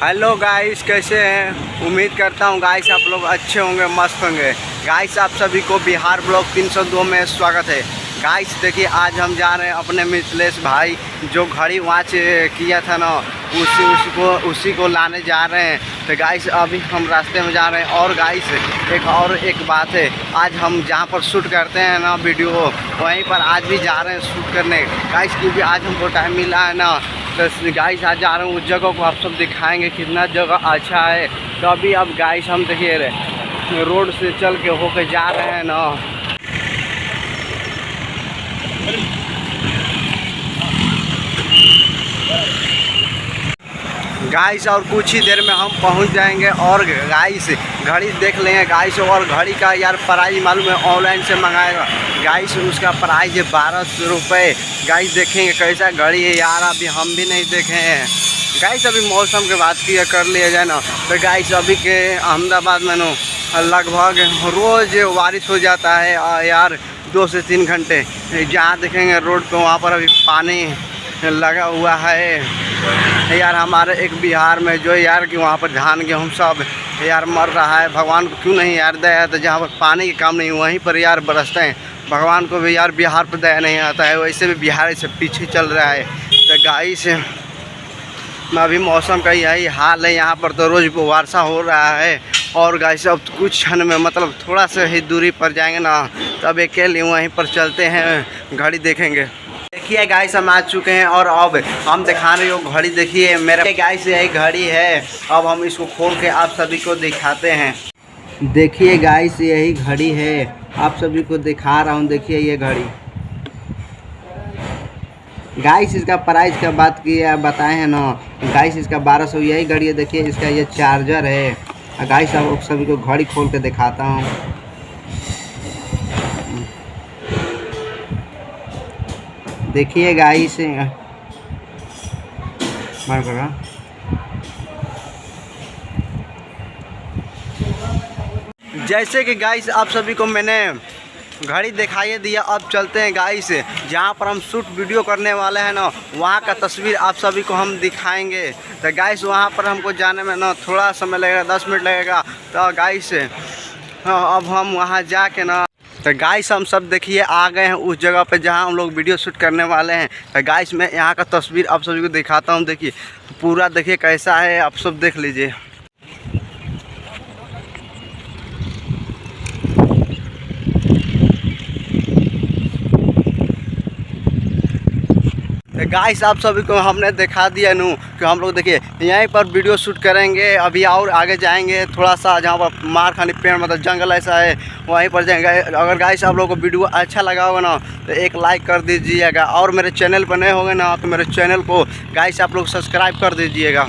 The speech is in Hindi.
हेलो गाइस, कैसे हैं? उम्मीद करता हूँ गाइस आप लोग अच्छे होंगे, मस्त होंगे। गाइस आप सभी को बिहार ब्लॉग 302 में स्वागत है। गाइस देखिए, आज हम जा रहे हैं अपने मिथिलेश भाई जो घड़ी वॉच किया था ना, उसी को लाने जा रहे हैं। तो गाइस अभी हम रास्ते में जा रहे हैं। और गाइस एक बात है, आज हम जहाँ पर शूट करते हैं ना वीडियो, वहीं पर आज भी जा रहे हैं शूट करने गाइस, क्योंकि आज हमको टाइम मिला है ना। तो गाइस आज जा रहे हैं उस जगह को आप सब दिखाएंगे कितना जगह अच्छा है। तो अभी अब गाइस हम देखिए रोड से चल के होके जा रहे हैं ना। गाइस और कुछ ही देर में हम पहुंच जाएंगे। और गाइस घड़ी देख लेंगे गाइस, और घड़ी का यार प्राइस मालूम है, ऑनलाइन से मंगाएगा गाइस, उसका प्राइस है 1200 रुपये। गाइस देखेंगे कैसा घड़ी है यार, अभी हम भी नहीं देखे हैं गाइस। अभी मौसम के बात किया कर लिया जाए ना। तो गाइस अभी के अहमदाबाद में ना लगभग रोज़ बारिश हो जाता है यार, 2 से 3 घंटे। जहाँ देखेंगे रोड पे वहाँ पर अभी पानी लगा हुआ है यार। हमारे एक बिहार में जो यार कि वहाँ पर धान गेहूँ सब यार मर रहा है। भगवान को क्यों नहीं यार दया, तो जहाँ पर पानी के काम नहीं वहीं पर यार बरसते हैं। भगवान को भी यार बिहार पर दया नहीं आता है, वैसे भी बिहार से पीछे चल रहा है। तो गाइस अभी मौसम का यही हाल है, यहाँ पर तो रोज़ वर्षा हो रहा है। और गाइस अब कुछ क्षण में मतलब थोड़ा सा ही दूरी पर जाएंगे ना, तब अकेले वहीं पर चलते हैं, घड़ी देखेंगे। देखिए गाइस हम आ चुके हैं और अब हम दिखा रहे हो घड़ी। देखिए मेरे गाइस यही घड़ी है। अब हम इसको खोल के आप सभी को दिखाते हैं। देखिए गाइस यही घड़ी है, आप सभी को दिखा रहा हूँ। देखिए ये घड़ी गाइस, इसका प्राइस का बात किया बताए हैं ना गाइस, इसका 1200 यही घड़ी है। देखिए इसका ये चार्जर है गाइस। अब सभी को घड़ी खोल के दिखाता हूँ। देखिए गाइस जैसे कि गाइस आप सभी को मैंने घड़ी दिखाई दिया। अब चलते हैं गाइस जहाँ पर हम शूट वीडियो करने वाले हैं ना, वहाँ का तस्वीर आप सभी को हम दिखाएंगे। तो गाइस वहाँ पर हमको जाने में ना थोड़ा समय लगेगा, 10 मिनट लगेगा। तो गाइस अब हम वहाँ जाके ना, तो गाइस हम सब देखिए आ गए हैं उस जगह पे जहाँ हम लोग वीडियो शूट करने वाले हैं। तो गाइस मैं यहाँ का तस्वीर आप सभी को दिखाता हूँ। देखिए पूरा देखिए कैसा है, आप सब देख लीजिए। गाइस आप सभी को हमने दिखा दिया नू कि हम लोग देखिए यहीं पर वीडियो शूट करेंगे। अभी और आगे जाएंगे थोड़ा सा, जहाँ पर मार खानी पेड़ मतलब जंगल ऐसा है, वहीं पर जाएंगे। अगर गाइस आप लोगों को वीडियो अच्छा लगा होगा ना तो एक लाइक कर दीजिएगा। और मेरे चैनल पर नए होंगे ना तो मेरे चैनल को गाइस आप लोग सब्सक्राइब कर दीजिएगा।